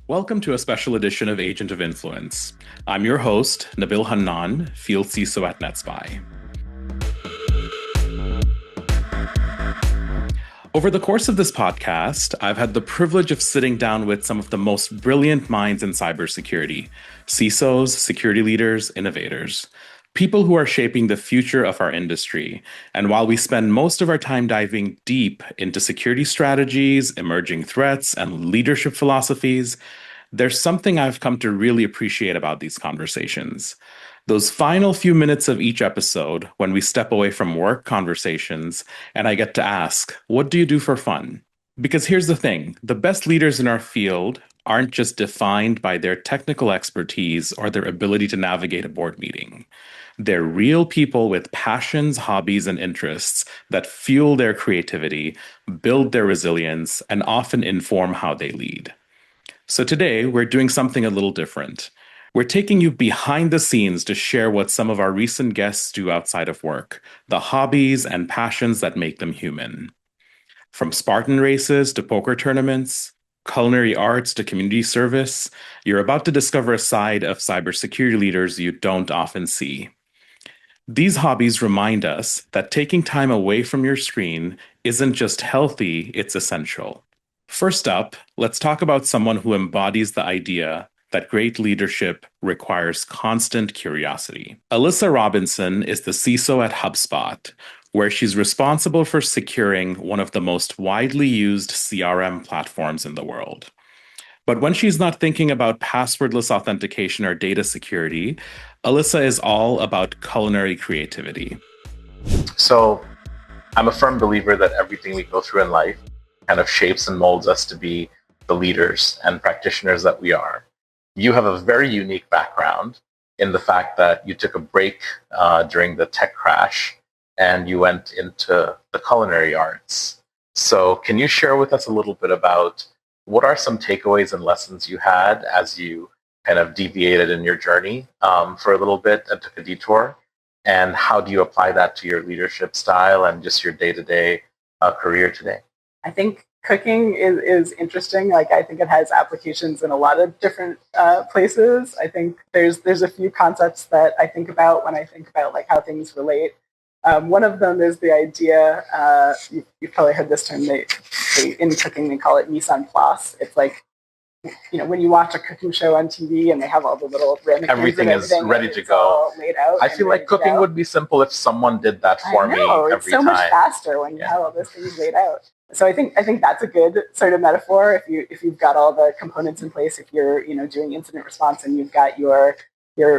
Welcome to a special edition of Agent of Influence. I'm your host, Nabil Hannan, Field CISO at NetSPI. Over the course of this podcast, I've had the privilege of sitting down with some of the most brilliant minds in cybersecurity, CISOs, security leaders, innovators, people who are shaping the future of our industry. And while we spend most of our time diving deep into security strategies, emerging threats, and leadership philosophies, there's something I've come to really appreciate about these conversations. Those final few minutes of each episode, when we step away from work conversations and I get to ask, what do you do for fun? Because here's the thing, the best leaders in our field aren't just defined by their technical expertise or their ability to navigate a board meeting. They're real people with passions, hobbies, and interests that fuel their creativity, build their resilience, and often inform how they lead. So today, we're doing something a little different. We're taking you behind the scenes to share what some of our recent guests do outside of work, the hobbies and passions that make them human. From Spartan races to poker tournaments, culinary arts to community service, you're about to discover a side of cybersecurity leaders you don't often see. These hobbies remind us that taking time away from your screen isn't just healthy, it's essential. First up, let's talk about someone who embodies the idea that great leadership requires constant curiosity. Alyssa Robinson is the CISO at HubSpot, where she's responsible for securing one of the most widely used CRM platforms in the world. But when she's not thinking about passwordless authentication or data security, Alyssa is all about culinary creativity. So I'm a firm believer that everything we go through in life kind of shapes and molds us to be the leaders and practitioners that we are. You have a very unique background in the fact that you took a break during the tech crash and you went into the culinary arts. So can you share with us a little bit about what are some takeaways and lessons you had as you kind of deviated in your journey for a little bit and took a detour? And how do you apply that to your leadership style and just your day-to-day career today? I think cooking is interesting. Like, I think it has applications in a lot of different places. I think there's a few concepts that I think about when I think about like how things relate. One of them is the idea, you've probably heard this term, in cooking they call it mise en place. It's like, when you watch a cooking show on TV and they have all the little ramekins, everything is ready to go, laid out. I feel like cooking would be simple if someone did that for me every it's so much faster when you have all those things laid out. So I think that's a good sort of metaphor. If you've got all the components in place, if you're doing incident response and you've got your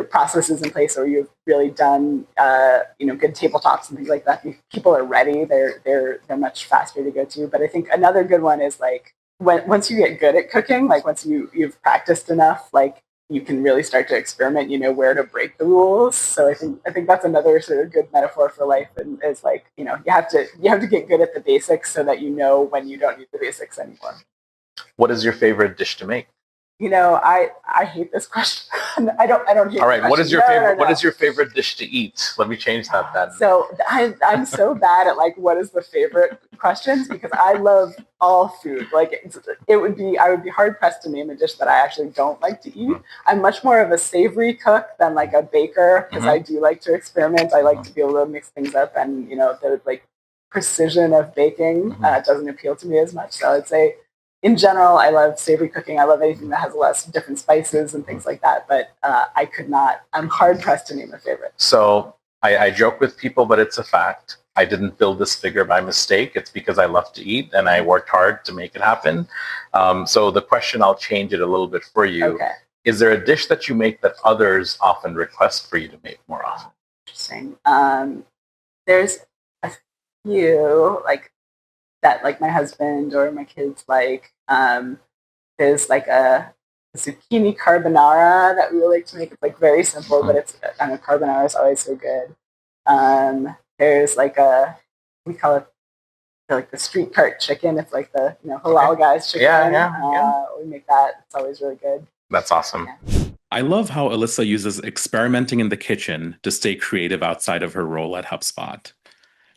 processes in place, or you've really done good tabletops and things like that, people are ready. They're much faster to go to. But I think another good one is like, once you get good at cooking, like once you've practiced enough, like you can really start to experiment, where to break the rules. So I think that's another sort of good metaphor for life, and is like, you have to get good at the basics so that when you don't need the basics anymore. What is your favorite dish to make? I hate this question. I don't hate. All right, what is your favorite? No. What is your favorite dish to eat? Let me change that then. So I'm so bad at like what is the favorite questions, because I love all food. Like I would be hard pressed to name a dish that I actually don't like to eat. I'm much more of a savory cook than like a baker, because I do like to experiment. I like to be able to mix things up, and the like precision of baking doesn't appeal to me as much. So I'd say, in general, I love savory cooking. I love anything that has lots of different spices and things like that. But I'm hard pressed to name a favorite. So I joke with people, but it's a fact. I didn't build this figure by mistake. It's because I love to eat and I worked hard to make it happen. So the question, I'll change it a little bit for you. Okay. Is there a dish that you make that others often request for you to make more often? Interesting. There's a few, like, that like my husband or my kids like. There's like a zucchini carbonara that we like to make. It's like very simple, but carbonara is always so good. There's like we call it like the street cart chicken. It's like the halal guy's chicken. Yeah. We make that. It's always really good. That's awesome. Yeah. I love how Alyssa uses experimenting in the kitchen to stay creative outside of her role at HubSpot.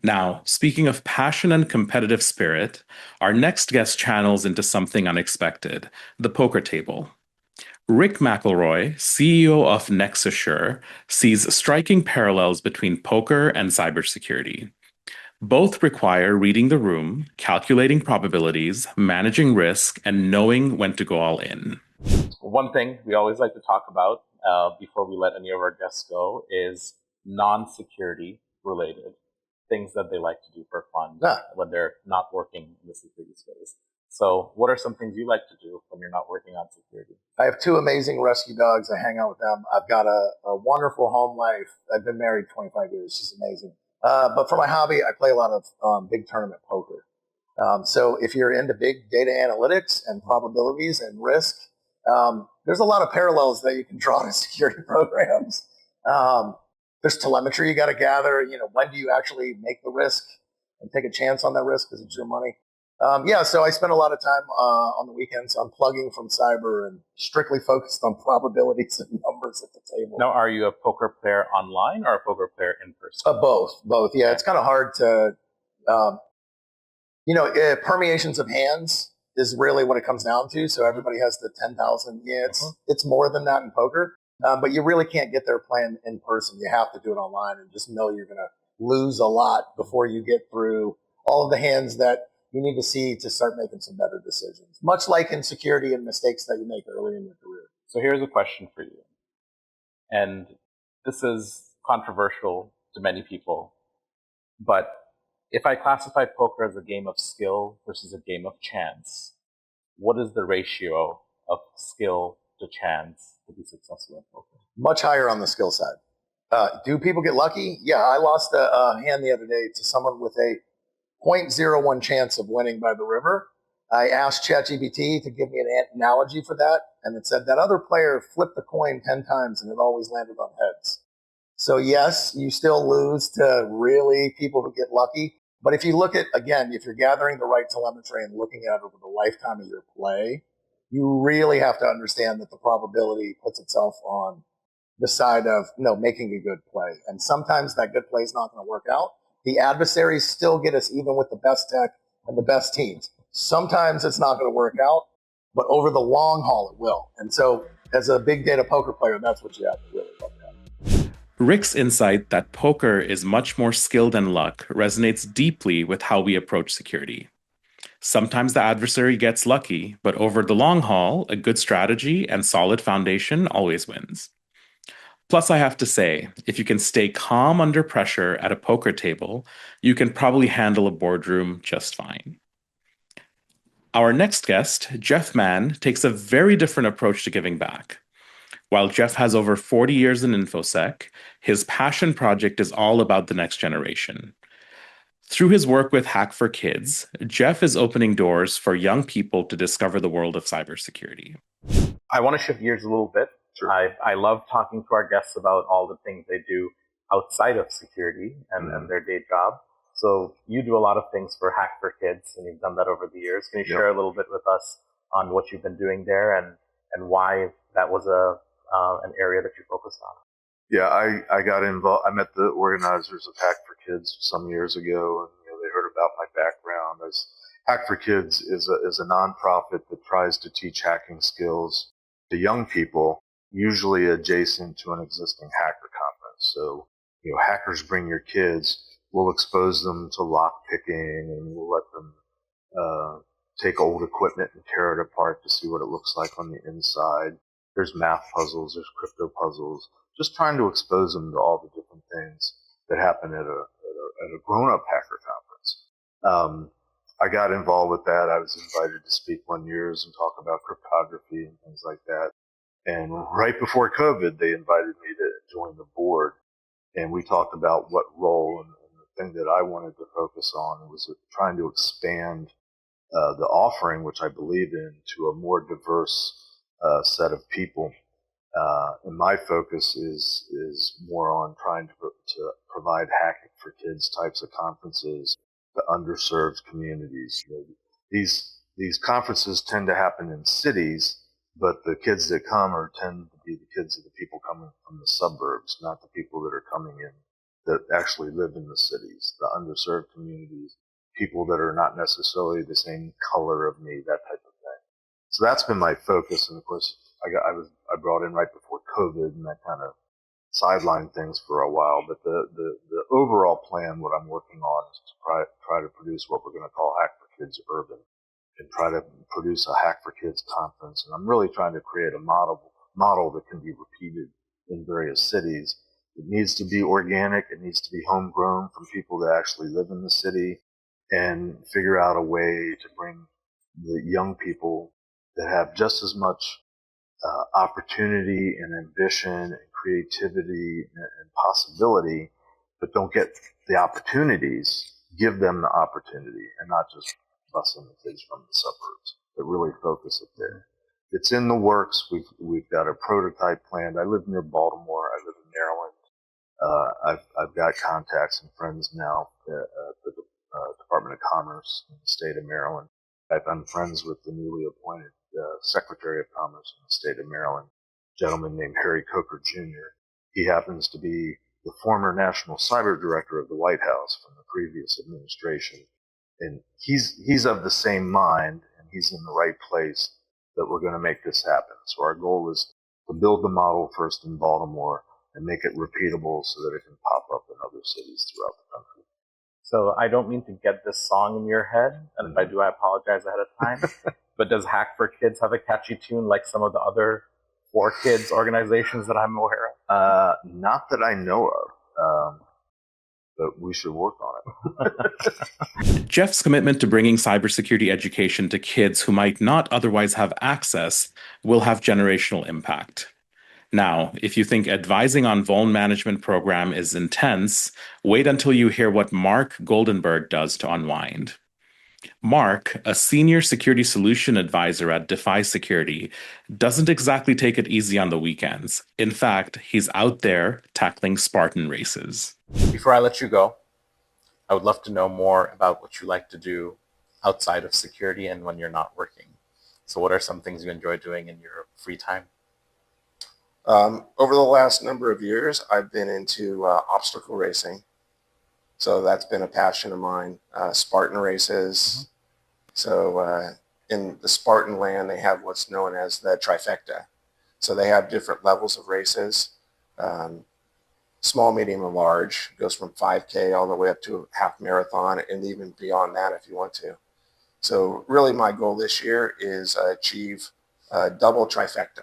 Now, speaking of passion and competitive spirit, our next guest channels into something unexpected, the poker table. Rick McElroy, CEO of NexAssure, sees striking parallels between poker and cybersecurity. Both require reading the room, calculating probabilities, managing risk, and knowing when to go all in. One thing we always like to talk about before we let any of our guests go is non-security related things that they like to do for fun when they're not working in the security space. So what are some things you like to do when you're not working on security? I have two amazing rescue dogs. I hang out with them. I've got a wonderful home life. I've been married 25 years. She's amazing. But for my hobby, I play a lot of big tournament poker. So if you're into big data analytics and probabilities and risk, there's a lot of parallels that you can draw to security programs. There's telemetry you got to gather. When do you actually make the risk and take a chance on that risk because it's your money? So I spend a lot of time on the weekends unplugging from cyber and strictly focused on probabilities and numbers at the table. Now, are you a poker player online or a poker player in person? Both. Yeah, it's kind of hard to, permeations of hands is really what it comes down to. So everybody has the 10,000. Yeah, it's more than that in poker. But you really can't get there playing in person. You have to do it online and just know you're going to lose a lot before you get through all of the hands that you need to see to start making some better decisions, much like in security and mistakes that you make early in your career. So here's a question for you. And this is controversial to many people, but if I classify poker as a game of skill versus a game of chance, what is the ratio of skill to chance to be successful in poker? Much higher on the skill side. Do people get lucky? Yeah, I lost a hand the other day to someone with a 0.01 chance of winning by the river. I asked ChatGPT to give me an analogy for that, and it said that other player flipped the coin 10 times and it always landed on heads. So yes, you still lose to really people who get lucky. But if you look at, again, if you're gathering the right telemetry and looking at it over the lifetime of your play, you really have to understand that the probability puts itself on the side of making a good play. And sometimes that good play is not going to work out. The adversaries still get us even with the best tech and the best teams. Sometimes it's not going to work out, but over the long haul, it will. And so as a big data poker player, that's what you have to really look at. Rick's insight that poker is much more skill than luck resonates deeply with how we approach security. Sometimes the adversary gets lucky, but over the long haul, a good strategy and solid foundation always wins. Plus, I have to say, if you can stay calm under pressure at a poker table, you can probably handle a boardroom just fine. Our next guest, Jeff Mann, takes a very different approach to giving back. While Jeff has over 40 years in InfoSec, his passion project is all about the next generation. Through his work with Hack for Kids, Jeff is opening doors for young people to discover the world of cybersecurity. I want to shift gears a little bit. Sure. I love talking to our guests about all the things they do outside of security and their day job. So you do a lot of things for Hack for Kids, and you've done that over the years. Can you share a little bit with us on what you've been doing there and why that was an area that you focused on? Yeah, I got involved. I met the organizers of Hack for Kids some years ago, and they heard about my background. As Hack for Kids is a nonprofit that tries to teach hacking skills to young people, usually adjacent to an existing hacker conference. So, hackers bring your kids. We'll expose them to lock picking, and we'll let them take old equipment and tear it apart to see what it looks like on the inside. There's math puzzles, there's crypto puzzles, just trying to expose them to all the different things that happen at a grown-up hacker conference. I got involved with that. I was invited to speak one year and talk about cryptography and things like that. And right before COVID, they invited me to join the board. And we talked about what role, and the thing that I wanted to focus on was trying to expand the offering, which I believe in, to a more diverse set of people. And my focus is more on trying to provide Hacking for Kids types of conferences to underserved communities. These conferences tend to happen in cities, but the kids that come tend to be the kids of the people coming from the suburbs, not the people that are coming in that actually live in the cities, the underserved communities, people that are not necessarily the same color of me, that type of thing. So that's been my focus. And of course, brought in right before COVID, and that kind of sidelined things for a while. But the overall plan, what I'm working on, is to try to produce what we're going to call Hack for Kids Urban, and try to produce a Hack for Kids conference. And I'm really trying to create a model that can be repeated in various cities. It needs to be organic. It needs to be homegrown from people that actually live in the city, and figure out a way to bring the young people that have just as much opportunity and ambition and creativity and possibility, but don't get the opportunities, give them the opportunity, and not just busing the kids from the suburbs, but really focus it there. It's in the works. We've got a prototype planned. I live near Baltimore. I live in Maryland. I've got contacts and friends now at the Department of Commerce in the state of Maryland. I'm friends with the newly appointed Secretary of Commerce in the state of Maryland, a gentleman named Harry Coker Jr. He happens to be the former National Cyber Director of the White House from the previous administration. And he's of the same mind, and he's in the right place that we're going to make this happen. So our goal is to build the model first in Baltimore and make it repeatable so that it can pop up in other cities throughout the country. So I don't mean to get this song in your head, and if I do, I apologize ahead of time. But does Hack for Kids have a catchy tune like some of the other for kids organizations that I'm aware of? Not that I know of, but we should work on it. Jeff's commitment to bringing cybersecurity education to kids who might not otherwise have access will have generational impact. Now, if you think advising on vuln management program is intense, wait until you hear what Mark Goldenberg does to unwind. Mark, a senior security solution advisor at Defy Security, doesn't exactly take it easy on the weekends. In fact, he's out there tackling Spartan races. Before I let you go, I would love to know more about what you like to do outside of security and when you're not working. So what are some things you enjoy doing in your free time? Over the last number of years, I've been into obstacle racing. So that's been a passion of mine. Spartan races. So in the Spartan land, they have what's known as the trifecta. So they have different levels of races. Small, medium, and large. Goes from 5K all the way up to a half marathon, and even beyond that if you want to. So really my goal this year is achieve a double trifecta.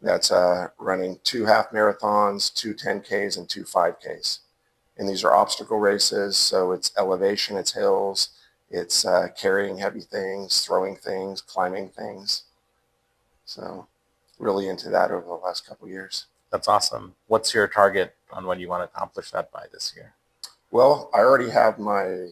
That's running 2 half marathons, 2 10Ks, and 2 5Ks. And these are obstacle races, so it's elevation, it's hills, it's carrying heavy things, throwing things, climbing things. So really into that over the last couple of years. That's awesome. What's your target on when you want to accomplish that by this year? Well, I already have my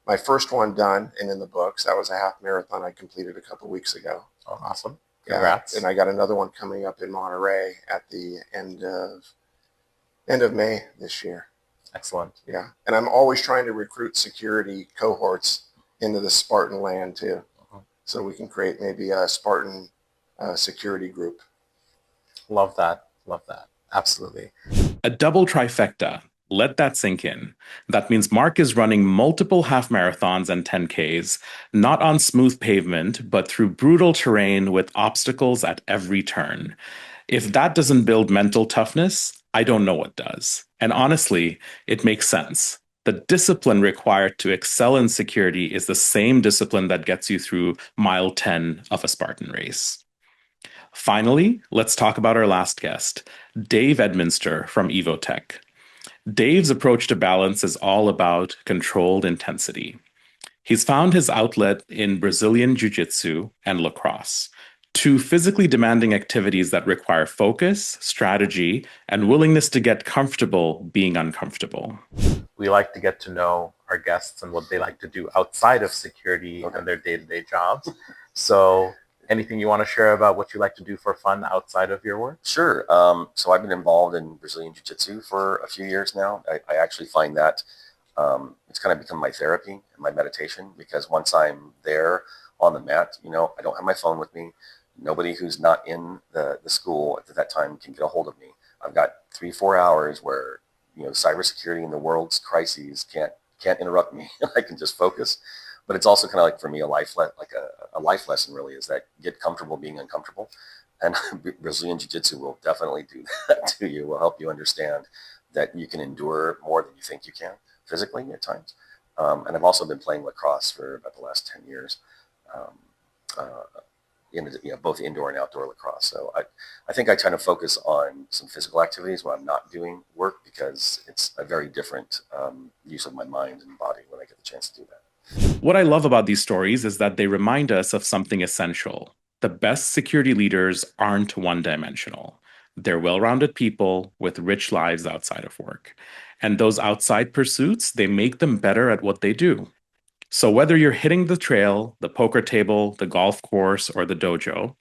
my first one done and in the books. That was a half marathon I completed a couple of weeks ago. Oh, awesome. Congrats. And I got another one coming up in Monterey at the end of May this year. Excellent. Yeah. And I'm always trying to recruit security cohorts into the Spartan land too. So we can create maybe a Spartan security group. Love that. Love that. Absolutely. A double trifecta. Let that sink in. That means Mark is running multiple half marathons and 10Ks, not on smooth pavement, but through brutal terrain with obstacles at every turn. If that doesn't build mental toughness, I don't know what does. And honestly, it makes sense. The discipline required to excel in security is the same discipline that gets you through mile 10 of a Spartan race. Finally, let's talk about our last guest, Dave Edminster from Evotech. Dave's approach to balance is all about controlled intensity. He's found his outlet in Brazilian Jiu-Jitsu and lacrosse, 2 physically demanding activities that require focus, strategy, and willingness to get comfortable being uncomfortable. We like to get to know our guests and what they like to do outside of security and their day-to-day jobs. So anything you want to share about what you like to do for fun outside of your work? Sure. So I've been involved in Brazilian Jiu-Jitsu for a few years now. I actually find that it's kind of become my therapy and my meditation, because once I'm there on the mat, I don't have my phone with me. Nobody who's not in the school at that time can get a hold of me. I've got 3-4 hours where, cybersecurity and the world's crises can't interrupt me. I can just focus. But it's also kind of like, for me, a life lesson really is that get comfortable being uncomfortable. And Brazilian Jiu-Jitsu will definitely do that to you. Will help you understand that you can endure more than you think you can physically at times. And I've also been playing lacrosse for about the last 10 years, in both indoor and outdoor lacrosse. So I think I kind of focus on some physical activities when I'm not doing work, because it's a very different use of my mind and body when I get the chance to do that. What I love about these stories is that they remind us of something essential. The best security leaders aren't one-dimensional. They're well-rounded people with rich lives outside of work. And those outside pursuits, they make them better at what they do. So whether you're hitting the trail, the poker table, the golf course, or the dojo,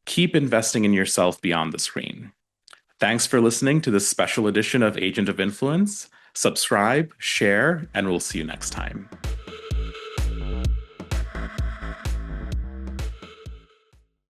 keep investing in yourself beyond the screen. Thanks for listening to this special edition of Agent of Influence. Subscribe, share, and we'll see you next time.